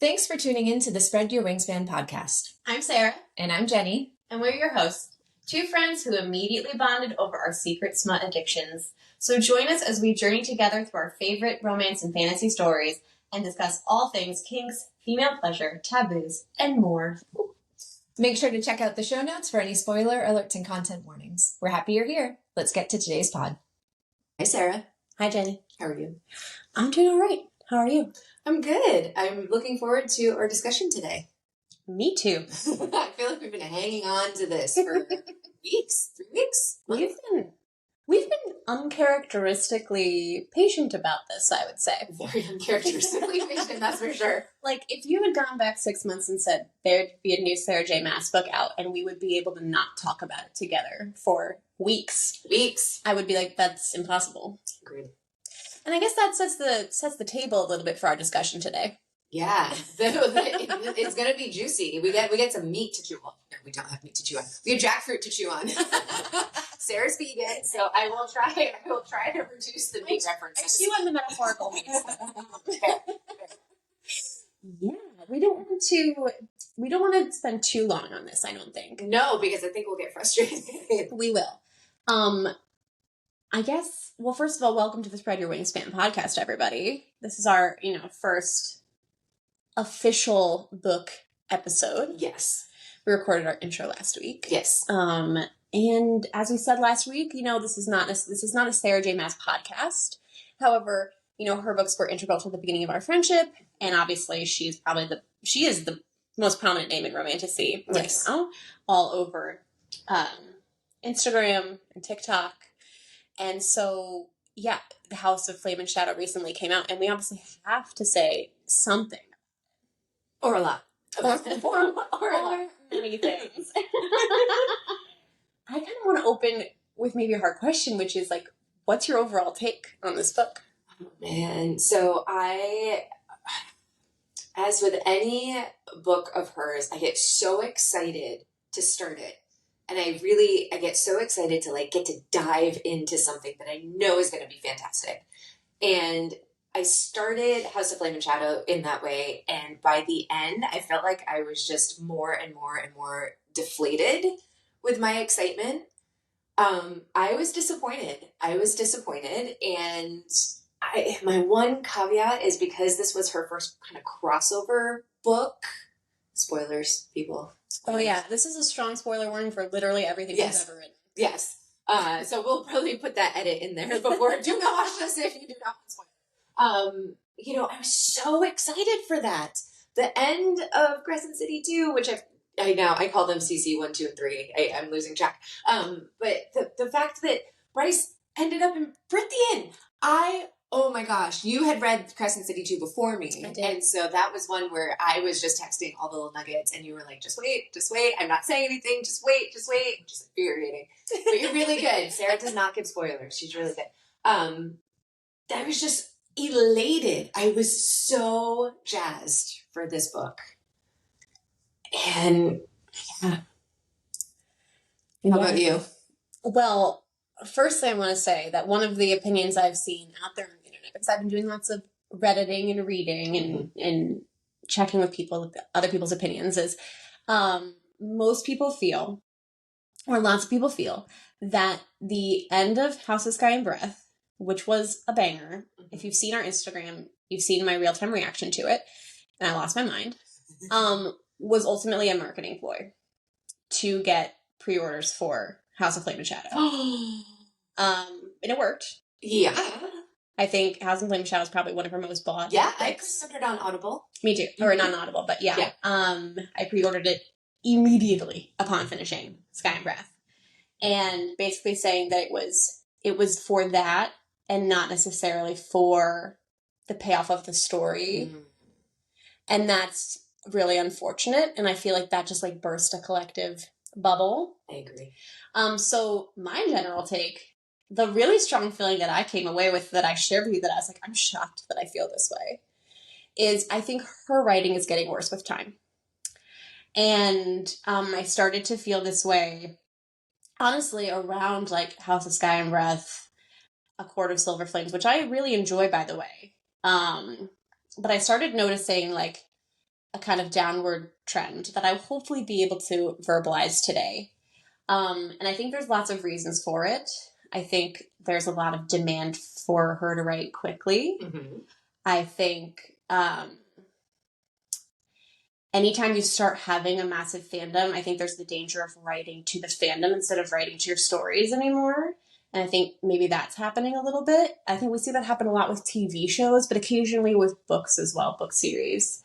Thanks for tuning in to the Spread Your Wingspan podcast. I'm Sarah. And I'm Jenny. And we're your hosts, two friends who immediately bonded over our secret smut addictions. So join us as we journey together through our favorite romance and fantasy stories and discuss all things kinks, female pleasure, taboos, and more. Make sure to check out the show notes for any spoiler alerts and content warnings. We're happy you're here. Let's get to today's pod. Hi, Sarah. Hi, Jenny. How are you? I'm doing all right. How are you? I'm good. I'm looking forward to our discussion today. Me too. I feel like we've been hanging on to this for weeks, 3 weeks. We've been uncharacteristically patient about this, I would say. Very uncharacteristically patient, that's for sure. Like, if you had gone back 6 months and said there'd be a new Sarah J Maas book out and we would be able to not talk about it together for weeks, I would be like, that's impossible. Agreed. And I guess that sets the table a little bit for our discussion today. Yeah, it's gonna be juicy. We get some meat to chew on. No, we don't have meat to chew on. We have jackfruit to chew on. Sarah's vegan, so I will try to reduce the meat references. I chew on the metaphorical meat. Yeah, we don't want to spend too long on this, I don't think. No, because I think we'll get frustrated. We will. I guess, well, first of all, welcome to the Spread Your Wingspan podcast, everybody. This is our, first official book episode. Yes. We recorded our intro last week. Yes. And as we said last week, this is not a Sarah J Maas podcast. However, her books were integral to the beginning of our friendship, and obviously she is the most prominent name in romantasy right now, all over Instagram and TikTok. And so, yeah, The House of Flame and Shadow recently came out, and we obviously have to say something. Or a lot. Or a lot. Many things. I kind of want to open with maybe a hard question, which is like, what's your overall take on this book? Oh, man. So as with any book of hers, I get so excited to start it. And I get so excited to get to dive into something that I know is going to be fantastic. And I started House of Flame and Shadow in that way. And by the end, I felt like I was just more and more and more deflated with my excitement. I was disappointed. And my one caveat is because this was her first kind of crossover book. Spoilers, people. Oh yeah, this is a strong spoiler warning for literally everything she's ever written. Yes. So we'll probably put that edit in there before. Do not watch this if you do not want spoilers. I was so excited for that. The end of Crescent City 2, which I call them CC 1, 2, and 3. I'm losing track. But the fact that Bryce ended up in Prithian, oh my gosh, you had read Crescent City 2 before me. I did. And so that was one where I was just texting all the little nuggets and you were like, just wait. I'm not saying anything. Just wait. Which is infuriating. But you're really good. Sarah does not give spoilers. She's really good. I was just elated. I was so jazzed for this book. And yeah. How about you? Well, firstly, I want to say that one of the opinions I've seen out there on the internet, because I've been doing lots of Redditing and reading and checking with other people's opinions, is most people feel, or lots of people feel, that the end of House of Sky and Breath, which was a banger, if you've seen our Instagram, you've seen my real-time reaction to it, and I lost my mind, was ultimately a marketing ploy to get pre-orders for House of Flame and Shadow. And it worked. Yeah. I think House of Flame and Shadow is probably one of her most bought. Yeah, I pre-ordered on Audible. Me too. Or not on Audible, but yeah. I pre-ordered it immediately upon finishing Sky and Breath. And basically saying that it was for that and not necessarily for the payoff of the story. Mm-hmm. And that's really unfortunate. And I feel like that just burst a collective bubble. I agree. So my general take, the really strong feeling that I came away with that I shared with you, that I was like, I'm shocked that I feel this way, is I think her writing is getting worse with time. And I started to feel this way, honestly, around House of Sky and Breath, A Court of Silver Flames, which I really enjoy, by the way. But I started noticing a kind of downward trend that I will hopefully be able to verbalize today. And I think there's lots of reasons for it. I think there's a lot of demand for her to write quickly. Mm-hmm. I think anytime you start having a massive fandom, I think there's the danger of writing to the fandom instead of writing to your stories anymore. And I think maybe that's happening a little bit. I think we see that happen a lot with TV shows, but occasionally with books as well, book series.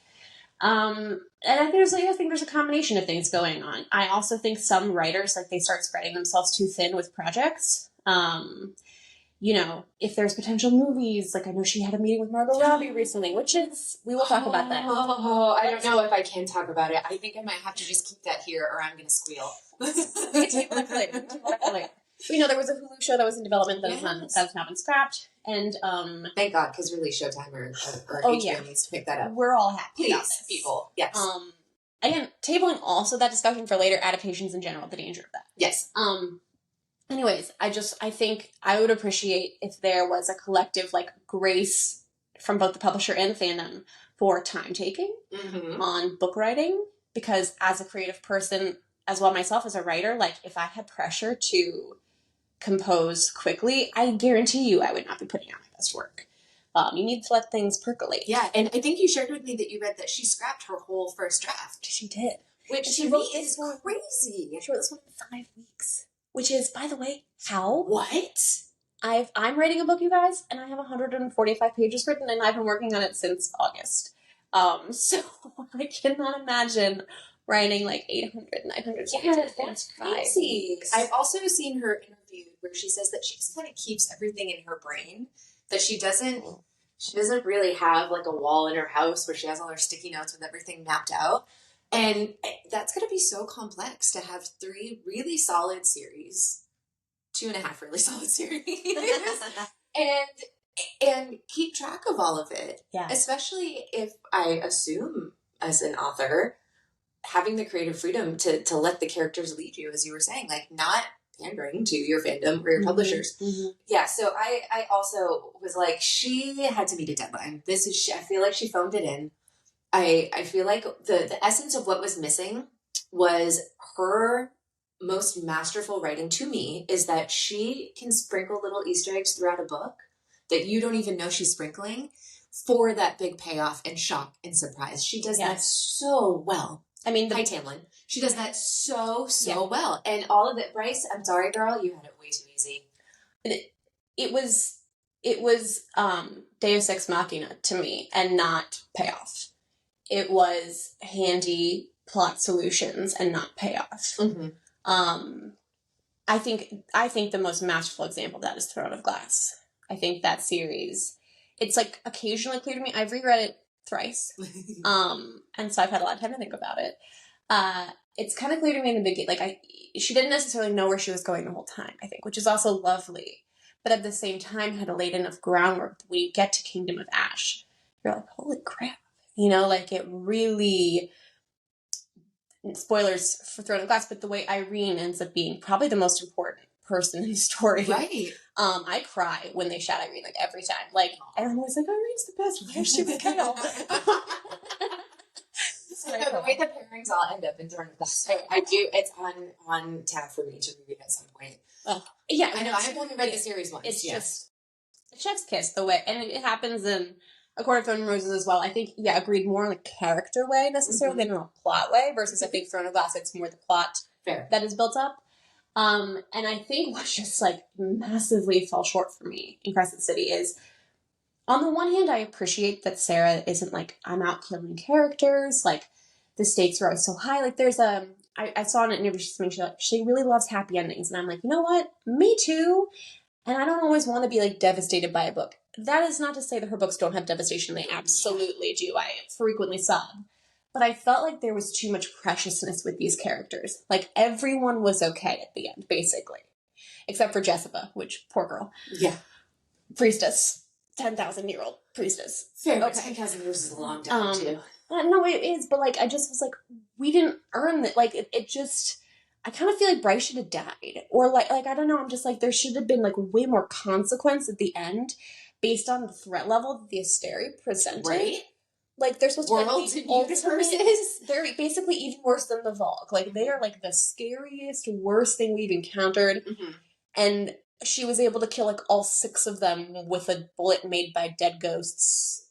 And I think there's a combination of things going on. I also think some writers, like, they start spreading themselves too thin with projects. You know, if there's potential movies, like I know she had a meeting with Margot Robbie recently, we will talk about that. Oh, I don't know if I can talk about it. I think I might have to just keep that here or I'm going to squeal. We can table it later. You know, there was a Hulu show that was in development that has now been scrapped. And thank God, because really Showtime or HBO needs to pick that up. We're all happy. Please, people. Yes. Again, tabling also that discussion for later, adaptations in general, the danger of that. Yes. Anyways, I think I would appreciate if there was a collective, like, grace from both the publisher and the fandom for time taking on book writing, because as a creative person, as well myself as a writer, like, if I had pressure to compose quickly, I guarantee you I would not be putting out my best work. You need to let things percolate. Yeah, and I think you shared with me that you read that she scrapped her whole first draft. She did. Which she to me is crazy. She wrote this one in 5 weeks. Which is, by the way, how? What? I'm writing a book, you guys, and I have 145 pages written, and I've been working on it since August. So I cannot imagine writing like 800, 900 pages. Yeah, that's crazy. I've also seen her interviewed where she says that she just kind of keeps everything in her brain, that she doesn't really have like a wall in her house where she has all her sticky notes with everything mapped out. And that's going to be so complex to have 3 really solid series, 2.5 really solid series, and keep track of all of it. Yeah. Especially if I assume, as an author, having the creative freedom to let the characters lead you, as you were saying, like, not pandering to your fandom or your publishers. Mm-hmm. Yeah, so I also was like, she had to meet a deadline. I feel like she phoned it in. I feel like the essence of what was missing was her most masterful writing to me is that she can sprinkle little Easter eggs throughout a book that you don't even know she's sprinkling for that big payoff and shock and surprise. She does that so well. I mean, Hi, Tamlin. She does that so well. And all of it, Bryce, I'm sorry, girl, you had it way too easy. It was Deus Ex Machina to me and not payoff. It was handy plot solutions and not payoff. Mm-hmm. I think the most masterful example of that is Throne of Glass. I think that series, it's like occasionally clear to me. I've reread it thrice. And so I've had a lot of time to think about it. It's kind of clear to me in the beginning, like, she didn't necessarily know where she was going the whole time, I think, which is also lovely. But at the same time, had laid enough groundwork that when you get to Kingdom of Ash, you're like, holy crap. You know, like, it really, spoilers for Throne of Glass, but the way Irene ends up being probably the most important person in the story. Right. I cry when they shout Irene, like, every time. Like, everyone was like, Irene's the best. Why is she with Kyle? The way the pairings all end up in Throne of Glass. I do, it's on tap for me to read at some point. Yeah. I know, I've only read the series once. It's just a chef's kiss, the way, and it happens in A Court of Thorns and Roses as well. I think, agreed, more in a character way necessarily than in a plot way, versus I think Throne of Glass, it's more the plot that is built up. And I think what just, like, massively fell short for me in Crescent City is, on the one hand, I appreciate that Sarah isn't like, I'm out killing characters, like, the stakes are always so high. Like, there's I saw in an interview she really loves happy endings, and I'm like, you know what? Me too. And I don't always want to be, like, devastated by a book. That is not to say that her books don't have devastation. They absolutely do. I frequently sob. But I felt like there was too much preciousness with these characters. Like, everyone was okay at the end, basically. Except for Jessica, which, poor girl. Yeah. Priestess. 10,000-year-old priestess. Fair, okay. 10,000 years is a long time, too. No, it is, but, like, I just was like, we didn't earn that. Like, it just, I kind of feel like Bryce should have died. Or, like, I don't know, I'm just like, there should have been, like, way more consequence at the end based on the threat level that the Asteri presented. Right? Like, they're supposed Worlds to and be like the ultimate, universes. they're basically even worse than the Vogue. Like, they are like the scariest, worst thing we've encountered. Mm-hmm. And she was able to kill like all 6 of them with a bullet made by dead ghosts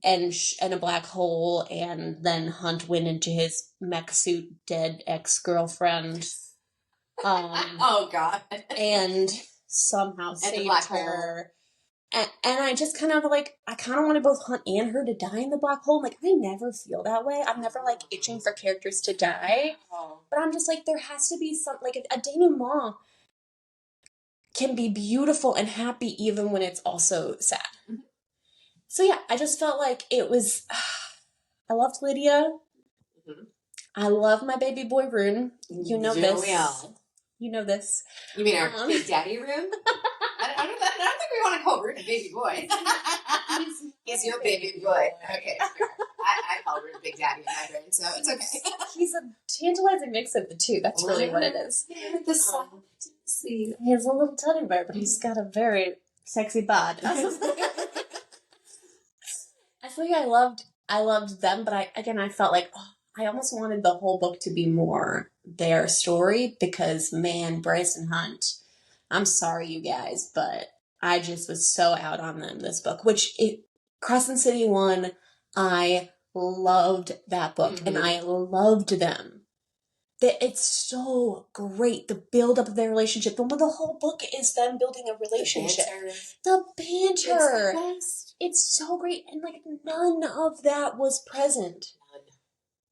and a black hole, and then Hunt went into his mech suit dead ex-girlfriend. Oh God! And somehow And the saved black her. And I just kind of like, I kind of wanted both Hunt and her to die in the black hole. Like, I never feel that way. I'm never like itching for characters to die. Oh. But I'm just like, there has to be some, like, a denouement can be beautiful and happy even when it's also sad. Mm-hmm. So yeah, I just felt like it was, I loved Lydia. Mm-hmm. I love my baby boy Rune. You know this. We all. You know this. You mean our Big Daddy Rune? I don't think we want to call Rune a baby boy. He's your baby boy. Okay, fair. I call Rune Big Daddy in my brain, so it's okay. He's a tantalizing mix of the two. That's really what it is. The soft, sweet. He's a little teddy bear, but he's got a very sexy bod. So yeah, I loved them, but I felt like I almost wanted the whole book to be more their story, because man, Bryce and Hunt, I'm sorry you guys, but I just was so out on them this book, Crescent City 1, I loved that book, Mm-hmm. and I loved them. It's so great, the build up of their relationship. The whole book is them building a relationship. The banter. It's so great, and like none of that was present. None.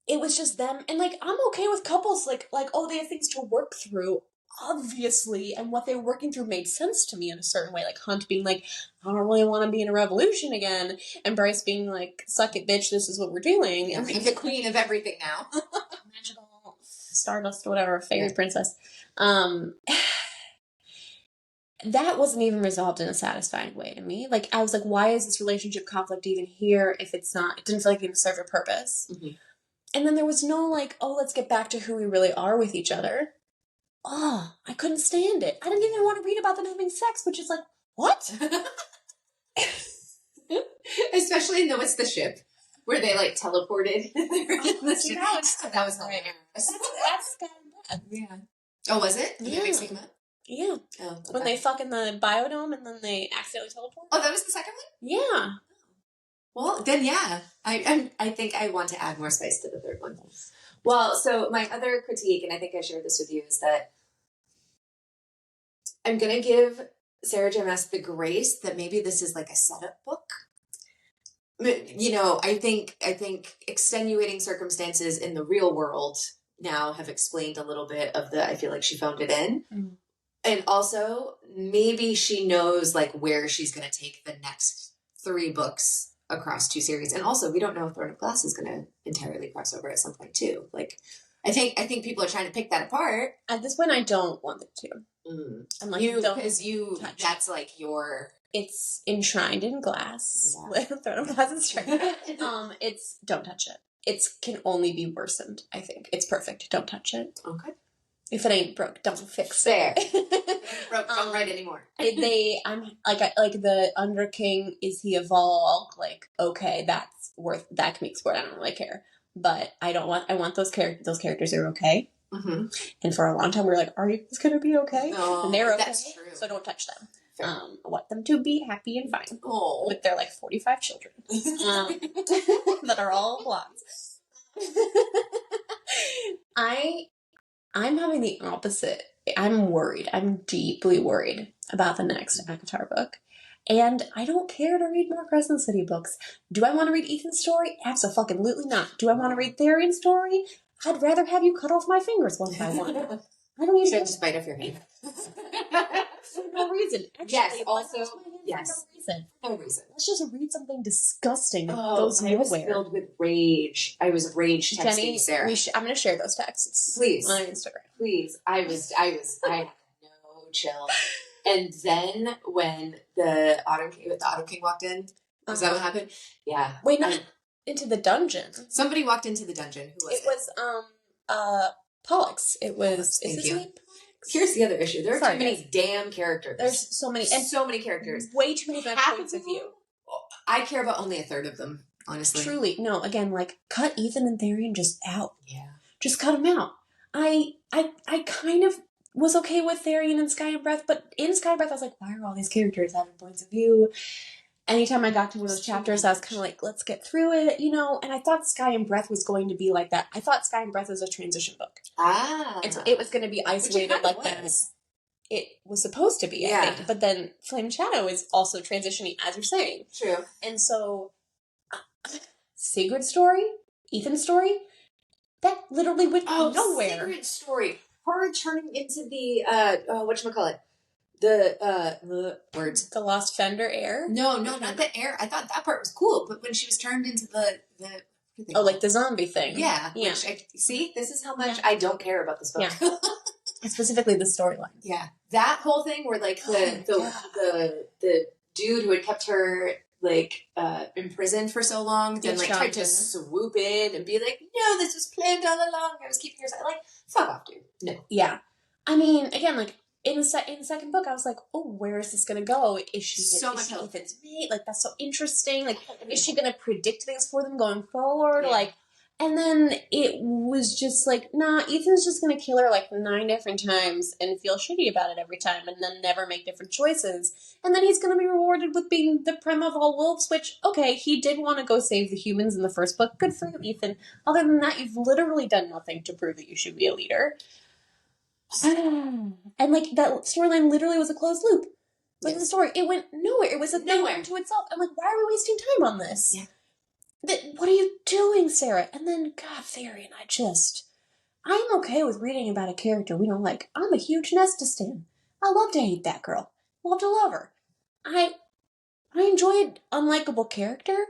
It was just them, and like I'm okay with couples like oh, they have things to work through, obviously, and what they were working through made sense to me in a certain way. Like Hunt being like, I don't really want to be in a revolution again, and Bryce being like, suck it, bitch, this is what we're doing. I'm the queen of everything now. Magical stardust, whatever, fairy princess. That wasn't even resolved in a satisfying way to me. Like, I was like, why is this relationship conflict even here if it didn't feel like it even served a purpose? Mm-hmm. And then there was no like, oh, let's get back to who we really are with each other. Oh, I couldn't stand it. I didn't even want to read about them having sex, which is like, what? Especially in What's the Ship, where they like teleported. That was hilarious. That's bad. Yeah. Oh, was it? Did Yeah. they mix them up? Yeah. Oh, okay. When they fuck in the biodome and then they accidentally teleport. Oh, that was the second one? Yeah. Well, then yeah. I think I want to add more spice to the third one. Well, so my other critique, and I think I shared this with you, is that I'm going to give Sarah J Maas the grace that maybe this is like a setup book. You know, I think extenuating circumstances in the real world now have explained a little bit of I feel like she phoned it in. Mm. And also, maybe she knows like where she's going to take the next 3 books across 2 series. And also, we don't know if Throne of Glass is going to entirely cross over at some point too. Like, I think people are trying to pick that apart. At this point, I don't want it to. I'm like, that's like your... It's enshrined in glass. Yeah. Throne of Glass is enshrined. Don't touch it. It can only be worsened, I think. It's perfect. Don't touch it. Okay. If it ain't broke, don't fix it. Broke, don't write anymore. I'm like the Under King, is he a Vol? Like, okay, that can be explored. I don't really care. But I want those characters are okay. Mm-hmm. And for a long time we were like, are you guys gonna be okay? No, and they're okay. That's true. So don't touch them. I want them to be happy and fine with their like 45 children that are all blondes. I'm having the opposite. I'm worried. I'm deeply worried about the next ACOTAR book. And I don't care to read more Crescent City books. Do I want to read Ethan's story? Absolutely not. Do I want to read Therian's story? I'd rather have you cut off my fingers one by one. I don't even just bite off your hand. For no reason. Actually, yes, also, yes. No reason. Let's just read something disgusting that I goes nowhere. was filled with rage. I was rage texting Jenny, Sarah. I'm going to share those texts. Please. On Instagram. Please. I had no chill. And then when the Autumn King walked in, is that what happened? Yeah. Wait, not into the dungeon. Somebody walked into the dungeon. Who was it? It was, Pollux. It was, Thank you. Here's the other issue. There are too many damn characters. There's so many. And so many characters. Way too many points of view. I care about only a third of them. honestly. Truly. No, again, like, cut Ethan and Therian just out. Yeah. Just cut them out. I kind of was okay with Therian and Sky and Breath, but in Sky and Breath, I was like, why are all these characters having points of view? Anytime I got to one of those chapters, I was kind of like, let's get through it, you know? And I thought Sky and Breath was going to be like that. I thought Sky and Breath was a transition book. Ah. It was going to be isolated like that. It was supposed to be, I think. But then Flame and Shadow is also transitioning, as you're saying. True. And so, Sigrid's story, Ethan's story, that literally went nowhere. Sigrid's story. Her turning into the, whatchamacallit? The words. The Lost Fender heir? No, not the heir. I thought that part was cool, but when she was turned into the like the zombie thing. Yeah. Yeah. See, this is how much I don't care about this book. Yeah. Specifically the storyline. Yeah. That whole thing where like the dude who had kept her like imprisoned for so long then like tried to swoop in and be like, no, this was planned all along. I was keeping her side. Like, fuck off, dude. No. Yeah. I mean, again, like in the second book, I was like, oh, where is this going to go? Is she Ethan's mate? Like, that's so interesting. Like, is she going to predict things for them going forward? Yeah. Like, and then it was just like, nah, Ethan's just going to kill her like 9 different times and feel shitty about it every time and then never make different choices. And then he's going to be rewarded with being the prime of all wolves, which, okay, he did want to go save the humans in the first book. Good for you, Ethan. Other than that, you've literally done nothing to prove that you should be a leader. And like that storyline literally was a closed loop. Like the story, it went nowhere. It was a thing unto itself. I'm like, why are we wasting time on this? Yeah. What are you doing, Sarah? And then, God, Therian, I'm okay with reading about a character we don't like. I'm a huge Nesta stan. I love to hate that girl. Love to love her. I enjoyed unlikable character,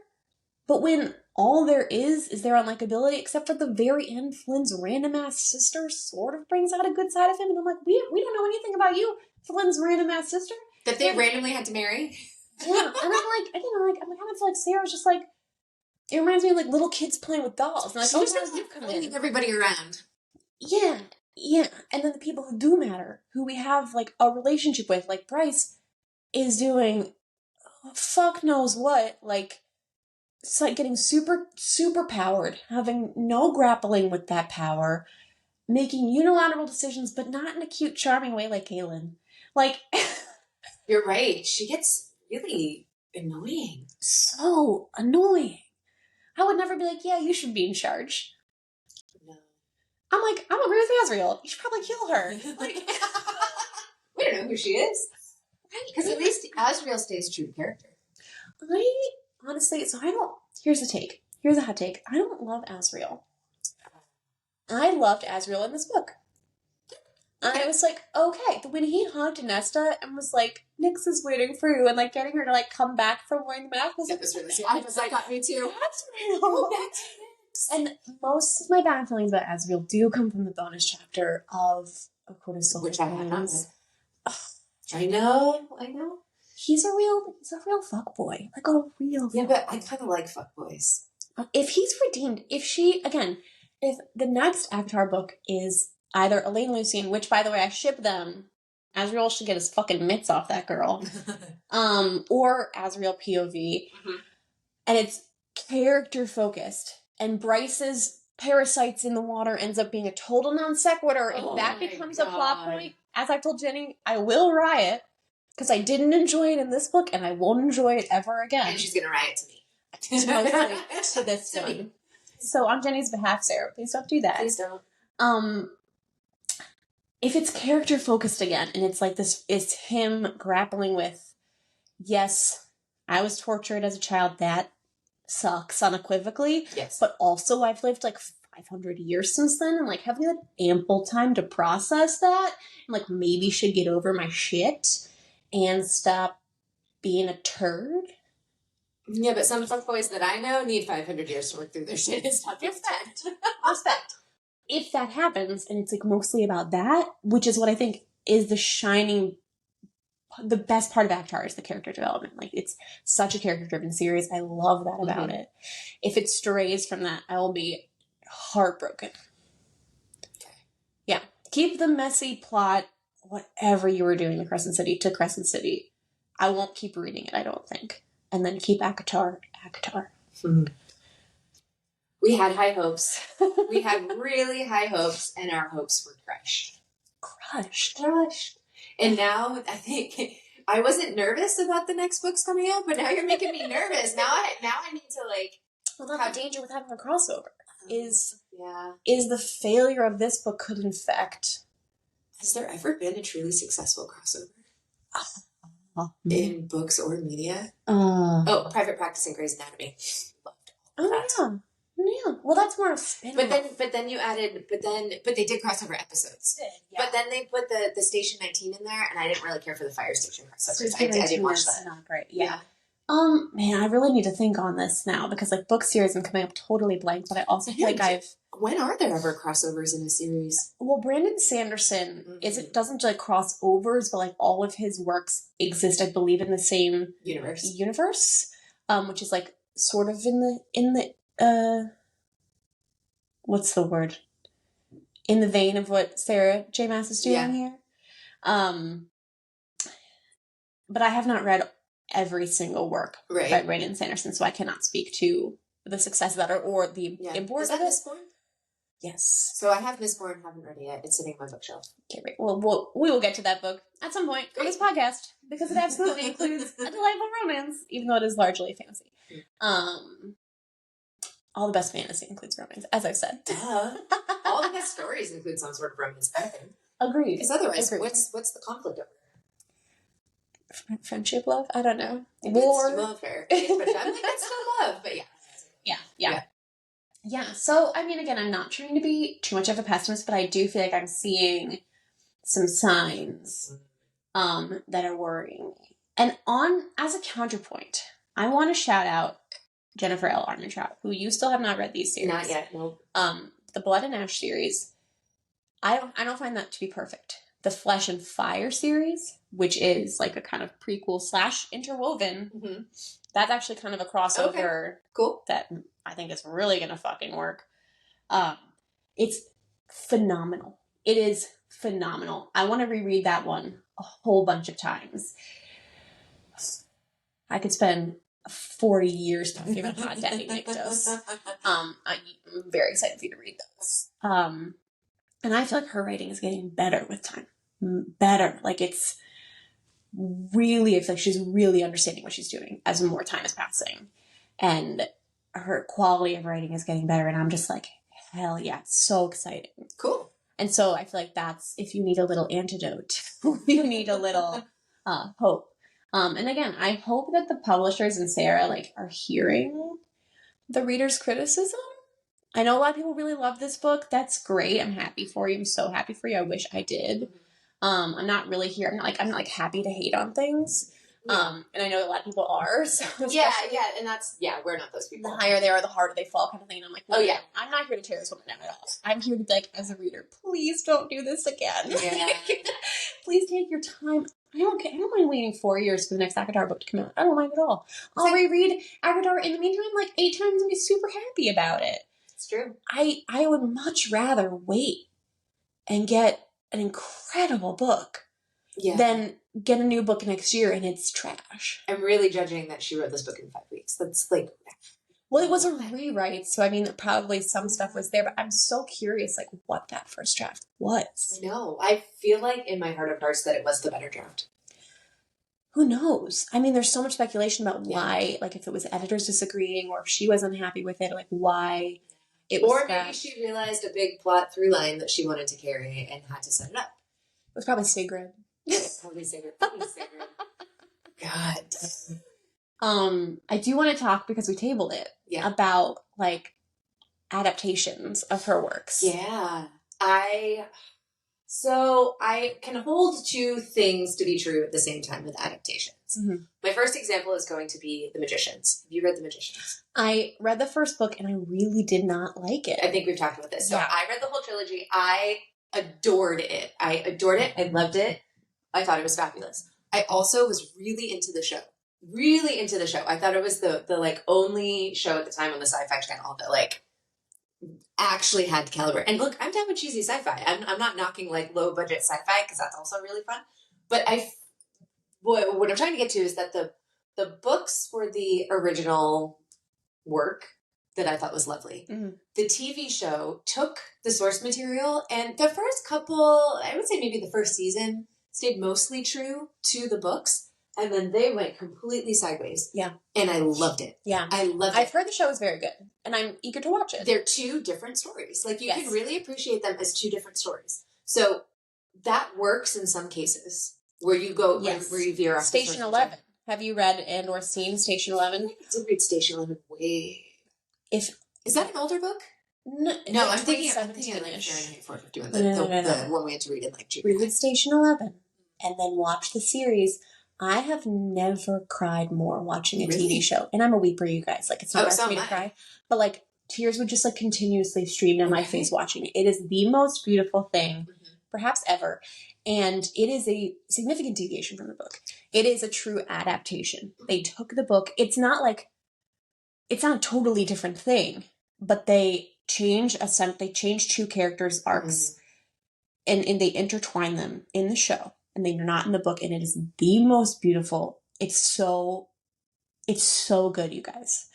but when all there is their unlikability, except for the very end, Flynn's random-ass sister sort of brings out a good side of him, and I'm like, we don't know anything about you, Flynn's random-ass sister. That they randomly had to marry? Yeah, and I'm like, again, I kind of feel like Sarah's just like, it reminds me of like little kids playing with dolls. And like, she's just leaving everybody around. Yeah. And then the people who do matter, who we have like a relationship with, like Bryce, is doing fuck knows what. Like, it's like getting super, super powered, having no grappling with that power, making unilateral decisions, but not in a cute, charming way like Kaylin. Like, you're right. She gets really annoying. So annoying. I would never be like, yeah, you should be in charge. No. I'm like, I'm agree with Asriel. You should probably kill her. Like, we don't know who she is. Because at least Asriel stays true to character. Here's a hot take. I don't love Asriel. I loved Asriel in this book. I was like, okay. When he hugged Nesta and was like, Nyx is waiting for you, and like getting her to like come back from wearing the mask was like, that got me too. Asriel. And most of my bad feelings about Asriel do come from the bonus chapter of A Court of Silver, which I have. I know. He's a real fuckboy. Like a real fuckboy. But I kind of like fuckboys. If he's redeemed, if the next Avatar book is either Elaine Lucien, which, by the way, I ship them. Asriel should get his fucking mitts off that girl. Or Asriel POV. Mm-hmm. And it's character-focused. And Bryce's parasites in the water ends up being a total non sequitur. If that becomes a plot point, as I've told Jenny, I will riot. Because I didn't enjoy it in this book, and I won't enjoy it ever again. And she's going to riot to me. To this one. So on Jenny's behalf, Sarah, please don't do that. Please don't. If it's character focused again, and it's like this, it's him grappling with, yes, I was tortured as a child, that sucks unequivocally. Yes. But also I've lived like 500 years since then, and like have had ample time to process that, and like maybe should get over my shit and stop being a turd. Yeah, but some fuckboys that I know need 500 years to work through their shit. Respect. If that happens, and it's like mostly about that, which is what I think is the best part of Avatar is the character development. Like, it's such a character-driven series. I love that about it. If it strays from that, I will be heartbroken. Okay. Yeah. Keep the messy plot, whatever you were doing to Crescent City. I won't keep reading it, I don't think. And then keep ACOTAR. Mm-hmm. We had high hopes. We had really high hopes, and our hopes were crushed. Crushed. And now I think I wasn't nervous about the next books coming out, but now you're making me nervous. Now I need to like. Well, that's the danger with having a crossover. Is Yeah. Is the failure of this book could infect. Has there ever been a truly successful crossover in books or media? Private Practice and Grey's Anatomy. Loved that. Yeah. Well, that's more of a spin-off. But then you added, but they did crossover episodes. They did, yeah. But then they put the Station 19 in there, and I didn't really care for the Fire Station crossovers. I didn't watch that. Not great. Yeah. Man, I really need to think on this now because like book series, I'm coming up totally blank, but I also feel like when are there ever crossovers in a series? Well, Brandon Sanderson doesn't like crossovers, but like all of his works exist, I believe, in the same universe, which is like sort of in the what's the word? In the vein of what Sarah J Maas is doing here. But I have not read every single work by Brandon Sanderson, so I cannot speak to the success of that or the import of it. Mistborn? Yes. So I have Mistborn, haven't read it yet. It's sitting on my bookshelf. Okay, great. Well, we will get to that book at some point on this podcast because it absolutely includes a delightful romance, even though it is largely fantasy. All the best fantasy includes romance, as I've said. All the best stories include some sort of romance, I think. Agreed. Because otherwise, what's the conflict over? Friendship, love? I don't know. War. Love her. I'm like, that's still love, but yeah. So, I mean, again, I'm not trying to be too much of a pessimist, but I do feel like I'm seeing some signs that are worrying me. And as a counterpoint, I want to shout out Jennifer L. Armentrout, who you still have not read these series. Not yet, no. The Blood and Ash series, I don't find that to be perfect. The Flesh and Fire series, which is like a kind of prequel / interwoven, that's actually kind of a crossover that I think is really going to fucking work. It's phenomenal. It is phenomenal. I want to reread that one a whole bunch of times. I could spend 40 years talking about Hot Daddy Nyctos. I'm very excited for you to read those. And I feel like her writing is getting better with time. Better. Like it's really, I feel like she's really understanding what she's doing as more time is passing. And her quality of writing is getting better. And I'm just like, hell yeah, it's so exciting. Cool. And so I feel like that's, if you need a little antidote, you need a little hope. And again, I hope that the publishers and Sarah like are hearing the reader's criticism. I know a lot of people really love this book. That's great. I'm happy for you. I'm so happy for you. I wish I did. I'm not really here. I'm not happy to hate on things. And I know a lot of people are. So and that's we're not those people. The higher they are, the harder they fall, kind of thing. And I'm like, no, I'm not here to tear this woman down at all. I'm here to be like, as a reader, please don't do this again. Yeah. Please take your time. I don't mind waiting 4 years for the next Avatar book to come out. I don't mind at all. I'll reread Avatar in the meantime like 8 times and be super happy about it. It's true. I would much rather wait and get an incredible book than get a new book next year and it's trash. I'm really judging that she wrote this book in 5 weeks. That's like... Well, it was a rewrite, so I mean, probably some stuff was there, but I'm so curious, like, what that first draft was. No, I feel like in my heart of hearts that it was the better draft. Who knows? I mean, there's so much speculation about why, like, if it was editors disagreeing or if she was unhappy with it, like, why it was maybe she realized a big plot through line that she wanted to carry and had to set it up. It was probably Sigrid. Probably Sigrid. God. I do want to talk, because we tabled it, about, like, adaptations of her works. Yeah. I can hold 2 things to be true at the same time with adaptations. Mm-hmm. My first example is going to be The Magicians. Have you read The Magicians? I read the first book and I really did not like it. I think we've talked about this. So I read the whole trilogy. I adored it. I loved it. I thought it was fabulous. I also was really into the show. I thought it was the like only show at the time on the Sci-Fi Channel that like actually had caliber. And look, I'm down with cheesy sci-fi. I'm not knocking like low budget sci-fi because that's also really fun. But what I'm trying to get to is that the books were the original work that I thought was lovely. Mhm. The TV show took the source material, and the first couple, I would say maybe the first season, stayed mostly true to the books, and then they went completely sideways. Yeah. And I loved it. Yeah. I loved it. I've heard the show is very good, and I'm eager to watch it. They're two different stories. Like, you Yes. can really appreciate them as two different stories. So that works in some cases where you go, Yes. where you veer off. the Station source 11. material. Have you read and or seen Station 11? I did read Station 11 way. Is that an older book? No, No, I'm thinking of like 2017-ish. Fahrenheit 451, No. the one we had to read in like junior high. Read Station 11 and then watch the series. I have never cried more watching a Really? TV show. And I'm a weeper, you guys. Like, it's not hard so for me am to I. cry. But, like, tears would just, like, continuously stream down my Okay. face watching it. It is the most beautiful thing, Mhm. perhaps ever. And it is a significant deviation from the book. It is a true adaptation. They took the book. It's not a totally different thing, but they change two characters' arcs and they intertwine them in the show, and they're not in the book, and it is the most beautiful. It's so good, you guys.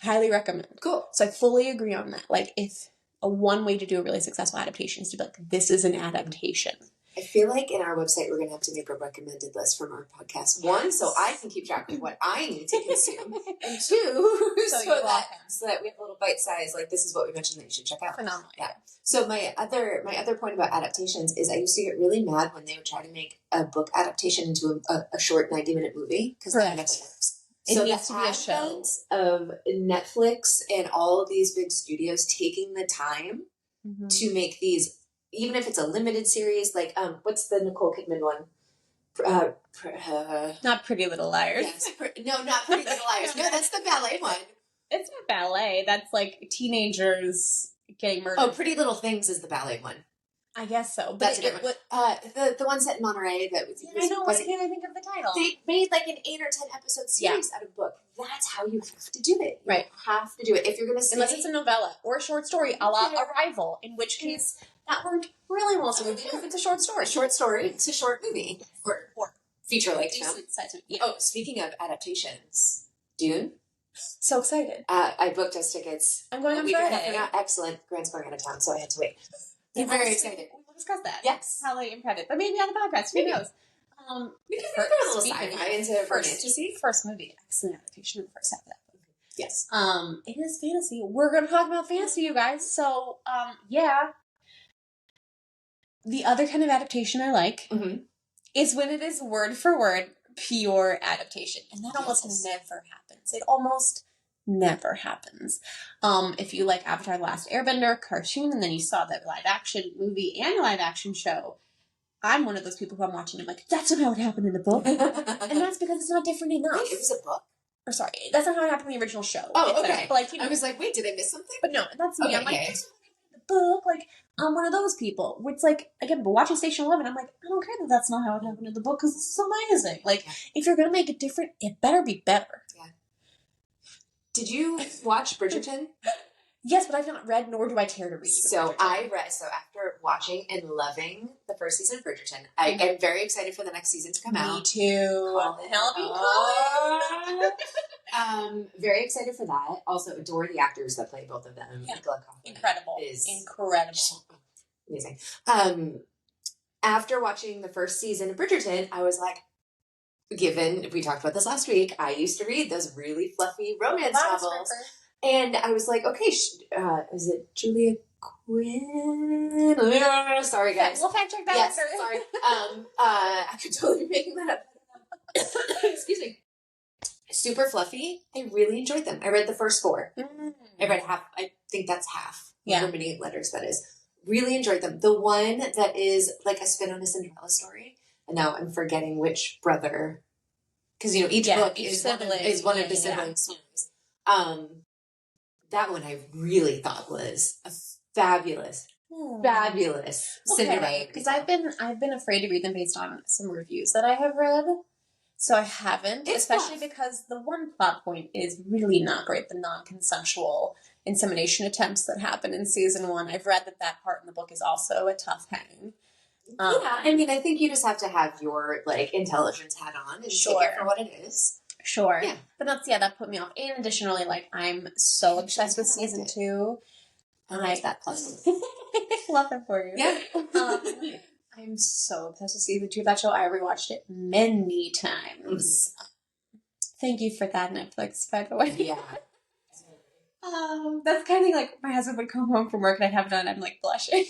Highly recommend. Cool. So I fully agree on that. Like, if one way to do a really successful adaptation is to be like, this is an adaptation. I feel like in our website we're going to have to make a recommended list from our podcast. One, so I can keep track of what I need to consume, and two, So you're welcome. so that we have a little bite size. Like, this is what we mentioned that you should check out. Phenomenal. Yeah. So my other point about adaptations is I used to get really mad when they would try to make a book adaptation into a short 90-minute movie, because that Correct. never works. It So needs the to be a show. advent of Netflix and all of these big studios taking the time Mm-hmm. to make these, even if it's a limited series, like what's the Nicole Kidman one? Not Pretty Little Liars. Yes, no, not Pretty Little Liars. No, that's the ballet one. It's not ballet. That's like teenagers getting murdered. Oh, Pretty Little Things is the ballet one. I guess so. But That's a different one. The one set in Monterey that was. I know. Why was can't I think of the title? they made like an 8 or 10 episode series out of a book. That's how you have to do it. Right. You have to do it if you're going to. Unless it's a novella or a short story, a la Yeah. Arrival, in which case that worked really well as a movie because it's a short story. A short story. It's a short movie or feature length. Decent size movie. Yeah. Oh, speaking of adaptations, Dune. So excited. I booked us tickets. I'm going a on week and a half Friday. from now. Excellent. Grant's going out of town, so I had to wait. I'm very excited. We'll discuss that. Yes. How late in private. But maybe on the podcast. Who Maybe. knows? We can First- throw a little speaking sci-fi of into fantasy. First movie. Excellent adaptation of the first half of that movie. Yes. It is fantasy. We're going to talk about fantasy, you guys. So, yeah. The other kind of adaptation I like Mhm. is when it is word for word pure adaptation. And that almost Yes. never happens. It almost never happens. If you like Avatar The Last Airbender cartoon and then you saw the live action movie and live action show, I'm one of those people who I'm watching. I'm like, that's not how it happened in the book. And that's because it's not different enough. Wait, it was a book? Or sorry, that's not how it happened in the original show. Oh, It's okay. But like, you know, I was like, wait, did I miss something? but no, that's me. Okay, I'm like, yeah. that's not how it happened in the book. Like, I'm one of those people. Where it's like, again, but watching Station 11, I'm like, I don't care that that's not how it happened in the book because this is amazing. Like, if you're going to make it different, it better be better. Did you watch Bridgerton? Yes, but I've not read, nor do I care to read. So after watching and loving the first season of Bridgerton, I am very excited for the next season to come Me out. too. Very excited for that. Also adore the actors that play both of them. Yeah. Nicola Kaufman Incredible. is Incredible. amazing. After watching the first season of Bridgerton, I was like, we talked about this last week, I used to read those really fluffy romance novels. And I was like, okay, is it Julia Quinn? Sorry, guys. We'll fact check that Yes, later. sorry. I could totally be making that up. Excuse me. Super fluffy. I really enjoyed them. I read the first 4. I read half. I think that's half. Yeah. However many letters that is. Really enjoyed them. The one that is like a spin on a Cinderella story. And now I'm forgetting which brother. Because, each book each is sibling. one of the Yeah. sibling stories. That one I really thought was a fabulous Cinderella. Because I've been afraid to read them based on some reviews that I have read, so I haven't. It's especially tough. because the one plot point is really not great. The non-consensual insemination attempts that happen in season 1. I've read that part in the book is also a tough hang. Yeah, I mean, I think you just have to have your intelligence hat on and take Sure. it for what it is. Sure. Yeah. But that put me off. And additionally, like, I'm so obsessed with season 2. I like that plus. Love it for you. Yeah. I'm so obsessed with season 2 of that show. I rewatched it many times. Thank you for that, Netflix, by the way. Yeah. That's kind of like my husband would come home from work and I'd have it on. I'm like blushing.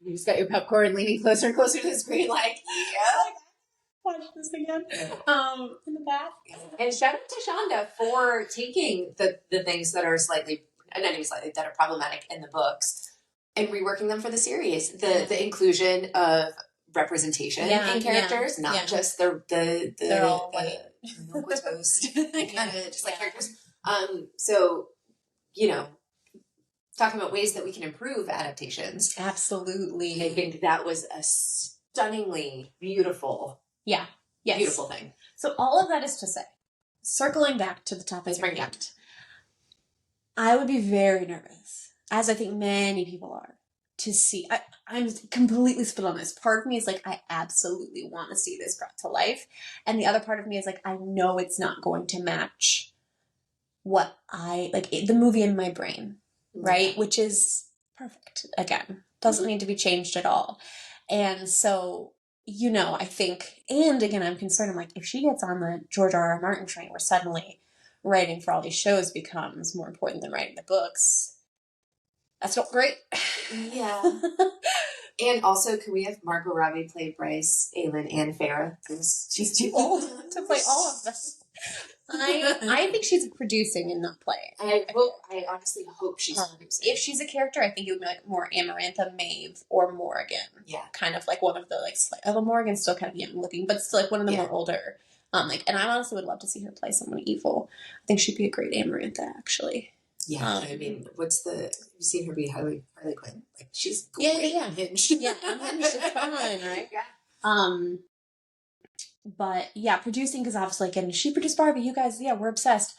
You just got your popcorn leaning closer and closer to the screen, like, yeah. Watch this again. In the bath. And shout out to Shonda for taking the things that are not even slightly, that are problematic in the books and reworking them for the series. The inclusion of representation in characters, not just they're all white. Milk with toast, kind of just like characters. So, talking about ways that we can improve adaptations. Absolutely. I think that was a stunningly beautiful, beautiful thing. So all of that is to say, circling back to the topic. Let's bring it back. I would be very nervous, as I think many people are, to see. I'm completely split on this. Part of me is like, I absolutely want to see this brought to life. And the other part of me is like, I know it's not going to match what the movie in my brain, right? Which is perfect. Again, doesn't need to be changed at all. And so, I think, and again, I'm concerned. I'm like, if she gets on the George R.R. Martin train where suddenly writing for all these shows becomes more important than writing the books, that's not great. Yeah. And also, can we have Margot Robbie play Bryce, Aelin, and Farrah? Because she's too old to play all of them. I think she's producing and not playing. I honestly hope she's producing. If she's a character, I think it would be like more Amarantha, Maeve, or Morrigan. Yeah. Kind of like one of the although Morrigan's still kind of young looking, but still like one of the more older. And I honestly would love to see her play someone evil. I think she'd be a great Amarantha, actually. Yeah, have you seen her be Harley Quinn? Like, she's unhinged. Yeah, unhinged is fine, right? Yeah. But yeah, producing, because obviously, again, she produced Barbie. You guys, we're obsessed.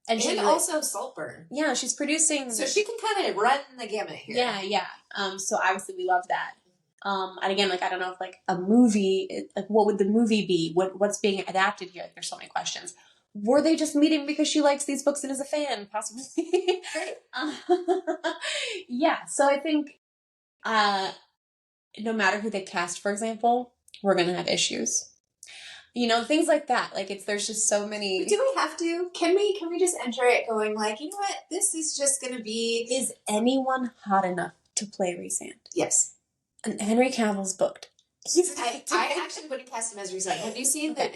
And also Saltburn. Yeah, she's producing. So she can kind of run the gamut here. Yeah. So obviously we love that. And again, I don't know if a movie, what would the movie be? What's being adapted here? There's so many questions. Were they just meeting because she likes these books and is a fan? Possibly. Yeah. So I think, no matter who they cast, for example, we're going to have issues. Things like that. There's just so many. Do we have to? Can we just enter it going what? This is just going to be. Is anyone hot enough to play Rhysand? Yes. And Henry Cavill's booked. I actually wouldn't cast him as Rhysand. Have you seen the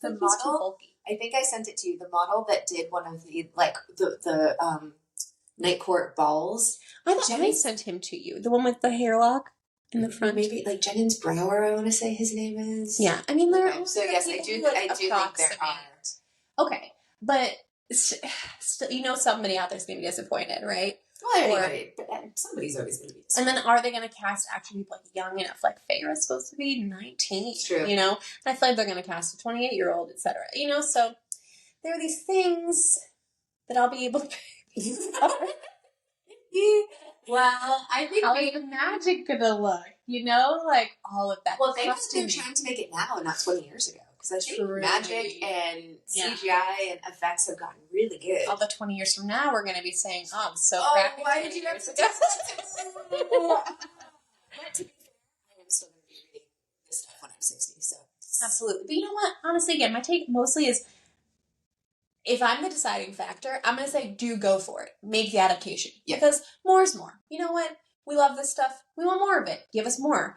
model? I think I sent it to you. The model that did one of the Night Court balls. I thought I sent him to you. The one with the hairlock in the front. Maybe Jennings Brower, I want to say his name is. Yeah. I mean, there are. So yes, I do think there are. Okay. But still, somebody out there's going to be disappointed, right? Well, somebody's always going to be disappointed. And then are they going to cast actually people young enough? Farrah's supposed to be 19. True. And I feel like they're going to cast a 28-year-old, etc. So there are these things that I'll be able to pay. Well, I think how is the magic going to look? All of that. Well, they're trying to make it now and not 20 years ago. Because I think magic and CGI and effects have gotten really good. Although 20 years from now, we're going to be saying, I'm so crappy. Why did you have to do that? But to be fair, I am still going to be reading this stuff when I'm 60, so. Absolutely. But you know what? Honestly, again, my take mostly is, if I'm the deciding factor, I'm going to say, do go for it. Make the adaptation. Yeah. Because more is more. You know what? We love this stuff. We want more of it. Give us more.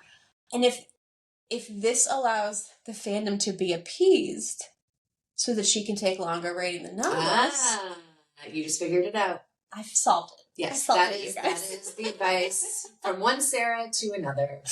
And if this allows the fandom to be appeased so that she can take longer writing the novels. You just figured it out. I've solved it. Yes, that is the advice from one Sarah to another.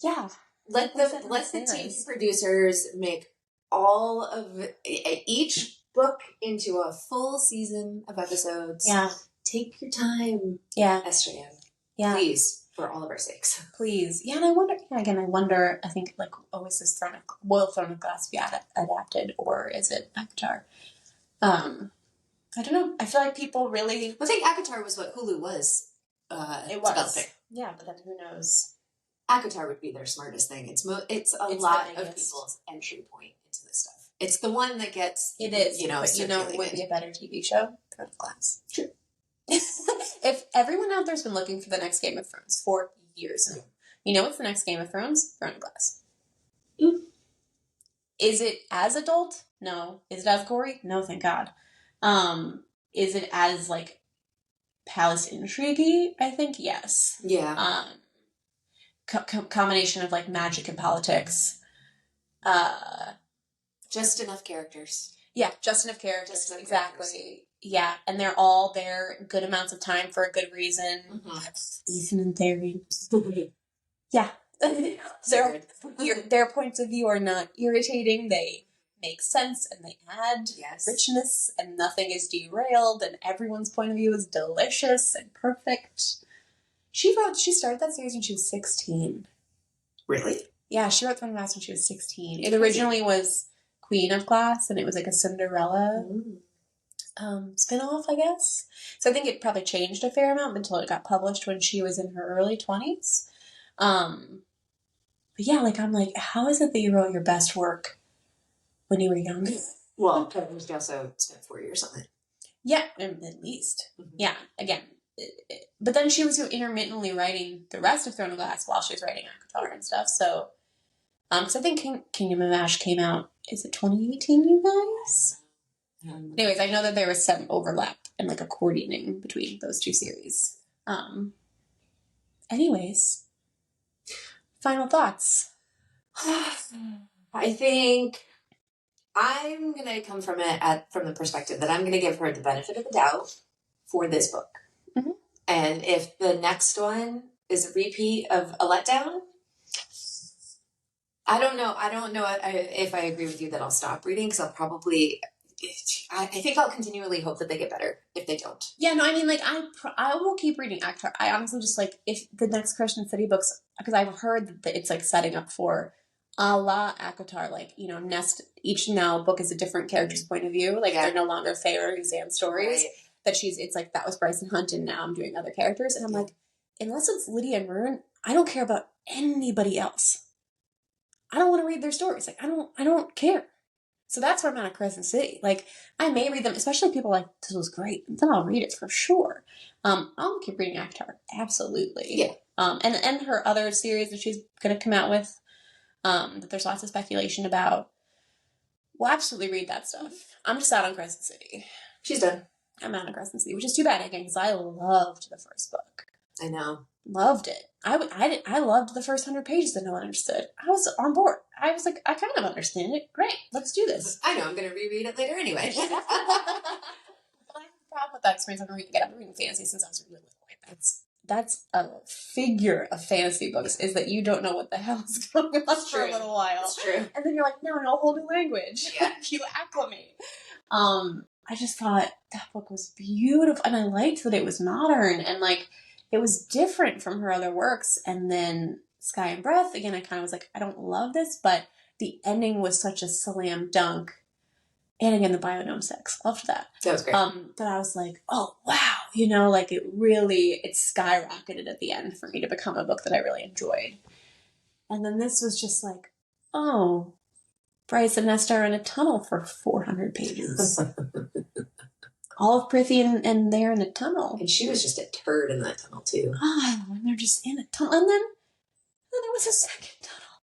Yeah. Let the TV producers make all of each book into a full season of episodes. Yeah. Take your time. Yeah. SJM. Yeah. Please. For all of our sakes. Please. Yeah, and I wonder, I think, is this Throne of Glass be adapted, or is it Avatar? I don't know. I feel like people really... I think Avatar was what Hulu was developing. Yeah, but then who knows? Avatar would be their smartest thing. It's a lot of people's entry point into this stuff. It's the one that gets, It is, you know, but you know it would circulated. be a better TV show? Throne of Glass. True. If everyone out there's been looking for the next Game of Thrones for years now, you know what's the next Game of Thrones? Throne of Glass. Mm. Is it as adult? No. Is it as gory? No, thank God. Is it as like palace intrigue? I think yes. Yeah. Combination of like magic and politics. Just enough characters. Yeah, just enough characters. Just enough exactly. characters. Yeah, and they're all there good amounts of time for a good reason. Ethan and Theron. Yeah. Their points of view are not irritating. They make sense and they add richness and nothing is derailed and everyone's point of view is delicious and perfect. She started that series when she was 16. Really? Yeah, she wrote Throne of Glass when she was 16. It originally was Queen of Glass and it was like a Cinderella spin-off, I guess. So I think it probably changed a fair amount until it got published when she was in her early 20s. But yeah, like I'm like, how is it that you wrote your best work when you were young? Well, she also spent 4 years on it. Yeah, at least. Mm-hmm. Yeah, again. But then she was intermittently writing the rest of Throne of Glass while she was writing ACOTAR and stuff. So, because I think Kingdom of Ash came out, is it 2018, you guys? Anyways, I know that there was some overlap and like accordioning between those two series. Anyways, final thoughts. I think I'm going to come from it from the perspective that I'm going to give her the benefit of the doubt for this book. Mm-hmm. And if the next one is a repeat of a letdown, I don't know if I agree with you that I'll stop reading because I'll probably... I think I'll continually hope that they get better if they don't. Yeah, no, I mean, like, I will keep reading ACOTAR. I honestly just, like, if the next Christian City books, because I've heard that it's, like, setting up for a la ACOTAR, like, you know, each now book is a different character's point of view. Like, they're no longer Faye or Suzanne stories. Right. It's like, that was Bryson Hunt, and now I'm doing other characters. And I'm like, unless it's Lydia and Maroon, I don't care about anybody else. I don't want to read their stories. Like, I don't care. So that's where I'm at Crescent City. Like, I may read them, especially if people are like, this was great. Then I'll read it for sure. I'll keep reading ACOTAR. Absolutely. Yeah. And her other series that she's going to come out with, that there's lots of speculation about. We'll absolutely read that stuff. I'm just out on Crescent City. She's done. I'm out on Crescent City, which is too bad again, because I loved the first book. I know. Loved it. I loved the first 100 pages that no one understood. I was on board. I was like, I kind of understand it. Great, let's do this. I know, I'm going to reread it later anyway. I have a problem with that experience. I've been reading fantasy since I was really little. That's a figure of fantasy books, is that you don't know what the hell is going on for a little while. It's true. And then you're like, now I know a whole new language. Yeah. You acclimate. I just thought that book was beautiful, and I liked that it was modern, and like, it was different from her other works. And then Sky and Breath, again, I kind of was like, I don't love this, but the ending was such a slam dunk. And again, the biodome sex. Loved that. That was great. But I was like, oh, wow. You know, like it skyrocketed at the end for me to become a book that I really enjoyed. And then this was just like, oh, Bryce and Nesta are in a tunnel for 400 pages. All of Prithee and they're in a tunnel. And she was just a turd in that tunnel, too. Oh, and they're just in a tunnel. And then there was a second tunnel.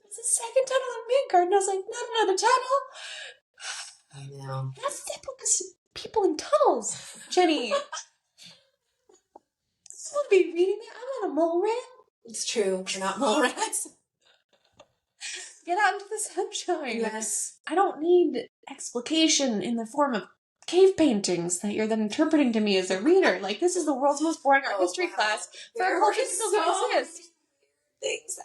There was a second tunnel in Midgard. And I was like, not another tunnel. I know. That book is people in tunnels, Jenny. I want to be reading that. I'm not a mole rat. It's true. We're not mole rats. Get out into the sunshine. Yes. I don't need explication in the form of cave paintings that you're then interpreting to me as a reader. Like, this is the world's most boring art history class for a culture that doesn't exist. Things.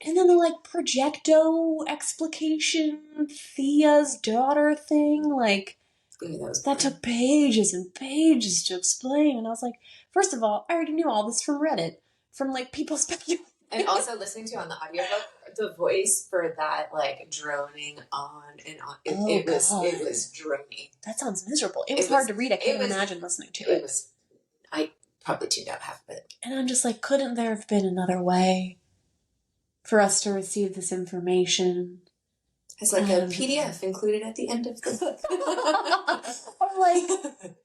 And then the, like, projecto explication, Thea's daughter thing, like, that took pages and pages to explain. And I was like, first of all, I already knew all this from Reddit, from, like, people speculating. And also listening to on the audiobook, the voice for that, like, droning on and on. It was droning. That sounds miserable. It was hard to read. I can't imagine listening to it. I probably tuned out half of it. And I'm just like, couldn't there have been another way for us to receive this information? Has like a PDF included at the end of the book.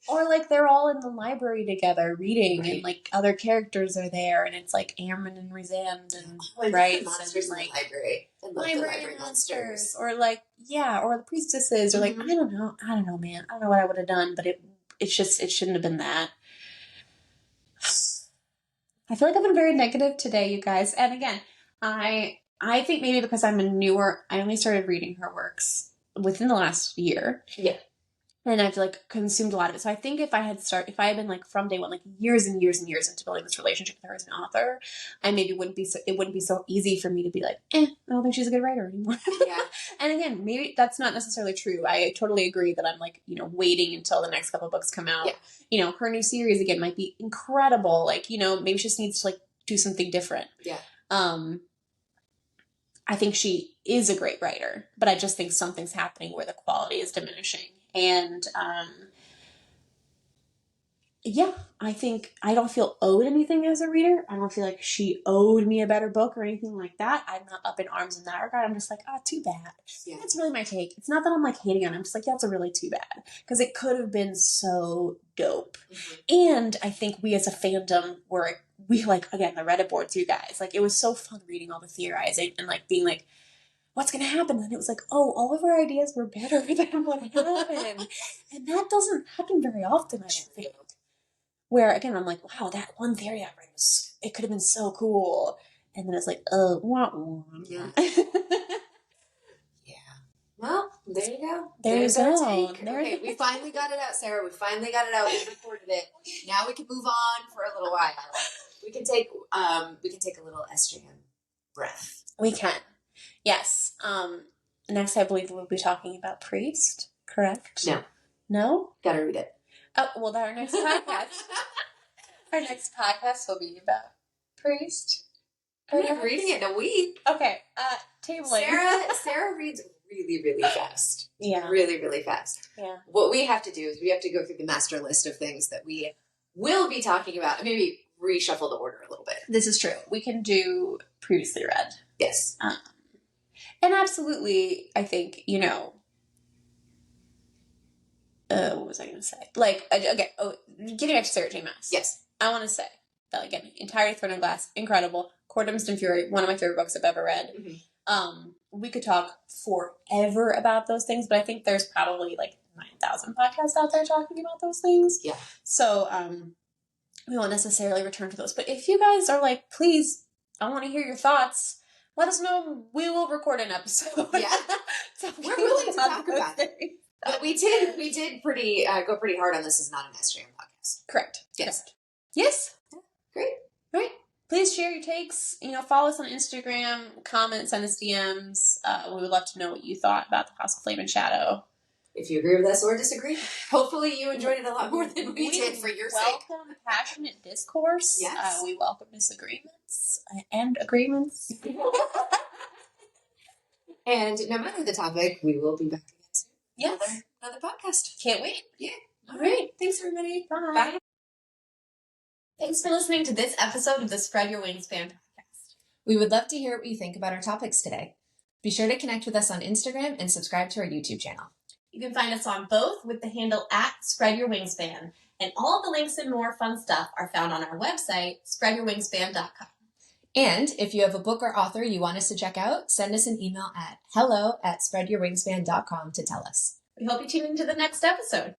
or like they're all in the library together reading, Right. and like other characters are there, and it's like Airman and Rosand and Right, monsters in the library. I love the library library monsters. or like or the priestesses, or like Mhm. I don't know, man. I don't know what I would have done, but it shouldn't have been that. I feel like I've been very negative today, you guys. And again, I think maybe because I only started reading her works within the last year. Yeah. And I've like consumed a lot of it. So I think if I had been like from day one, like years and years and years into building this relationship with her as an author, it wouldn't be so easy for me to be like, I don't think she's a good writer anymore. Yeah. And again, maybe that's not necessarily true. I totally agree that I'm like, waiting until the next couple of books come out. Yeah. Her new series again might be incredible. Like, maybe she just needs to like do something different. Yeah. I think she is a great writer, but I just think something's happening where the quality is diminishing. And, I think I don't feel owed anything as a reader. I don't feel like she owed me a better book or anything like that. I'm not up in arms in that regard. I'm just like, too bad. Yeah. That's really my take. It's not that I'm like hating on it. I'm just like, that's a really too bad. Because it could have been so dope. Mm-hmm. And I think we as a fandom we like, again, the Reddit boards, you guys, like it was so fun reading all the theorizing and like being like, what's going to happen? And it was like, all of our ideas were better than what happened. And that doesn't happen very often, I don't think. Where, again, I'm like, wow, that one theory I read it could have been so cool. And then it's like, Yeah. Yeah. Well, there you go. There's our go. take. Okay, we finally got it out, Sarah. We finally got it out. We recorded it. Now we can move on for a little while. We can take a little estrogen breath. We can. Yes. Next, I believe we'll be talking about Priest, correct? No. No? Gotta read it. Oh, well, our next podcast. Our next podcast will be about Priest. I'm not reading it in a week. Okay. Tabling. Sarah reads really, really fast. Yeah. Really, really fast. Yeah. What we have to do is we have to go through the master list of things that we will be talking about. Maybe reshuffle the order a little bit. This is true. We can do previously read. Yes. And absolutely, I think, what was I going to say? Like, okay, getting back to Sarah J Maas. Yes. I want to say that, again, entire Throne and Glass, incredible. Court of Mist and Fury, one of my favorite books I've ever read. Mm-hmm. We could talk forever about those things, but I think there's probably like 9,000 podcasts out there talking about those things. Yeah. So, we won't necessarily return to those. But if you guys are like, please, I want to hear your thoughts, let us know. We will record an episode. Yeah. We're willing to talk about it. But we did go pretty hard on This Is Not an SJM podcast. Correct. Yes. Correct. Yes. Great. Right. Please share your takes. Follow us on Instagram, comment, send us DMs. We would love to know what you thought about the House of Flame and Shadow. If you agree with us or disagree, hopefully you enjoyed it a lot more than we did for your sake. Welcome passionate discourse. Yes. We welcome disagreements and agreements. And no matter the topic, we will be back again soon. Yes. Another podcast. Can't wait. Yeah. All right. Thanks, everybody. Bye. Bye. Thanks for listening to this episode of the Spread Your Wings fan podcast. We would love to hear what you think about our topics today. Be sure to connect with us on Instagram and subscribe to our YouTube channel. You can find us on both with the handle @SpreadYourWingsFan, and all of the links and more fun stuff are found on our website, spreadyourwingsfan.com. And if you have a book or author you want us to check out, send us an email at hello@spreadyourwingsfan.com to tell us. We hope you tune into the next episode.